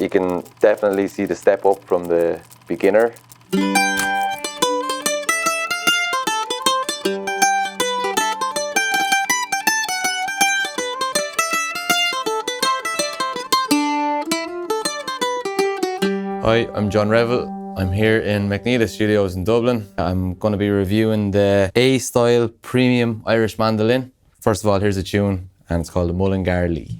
You can definitely see the step up from the beginner. Hi, I'm Jon Reville. I'm here in McNeela Studios in Dublin. I'm going to be reviewing the A-Style Premium Irish Mandolin. First of all, here's a tune, and it's called the Mullingar Lea.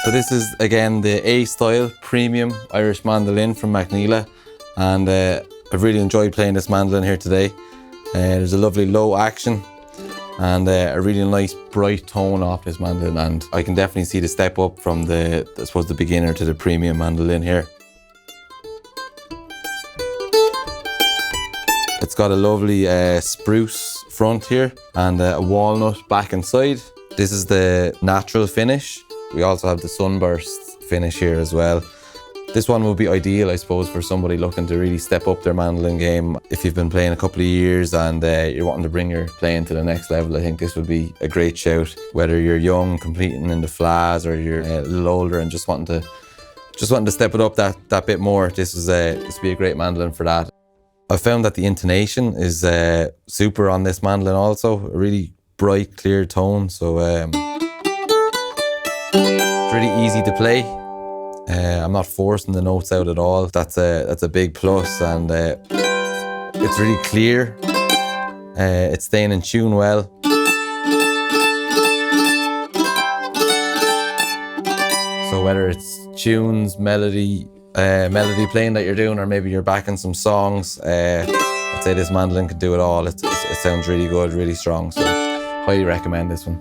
So this is again the A-Style Premium Irish Mandolin from McNeela, and I've really enjoyed playing this mandolin here today. There's a lovely low action and a really nice bright tone off this mandolin, and I can definitely see the step up from the, I suppose, the beginner to the premium mandolin here. It's got a lovely spruce front here and a walnut back and side. This is the natural finish. We also have the sunburst finish here as well. This one would be ideal, I suppose, for somebody looking to really step up their mandolin game. If you've been playing a couple of years and you're wanting to bring your playing to the next level, I think this would be a great shout. Whether you're young, competing in the flats, or you're a little older and just wanting to step it up that bit more, this would be a great mandolin for that. I found that the intonation is super on this mandolin also, a really bright, clear tone. So it's really easy to play. I'm not forcing the notes out at all. That's a big plus, and it's really clear. It's staying in tune well. So whether it's tunes, melody playing that you're doing, or maybe you're backing some songs, I'd say this mandolin could do it all. It sounds really good, really strong. So highly recommend this one.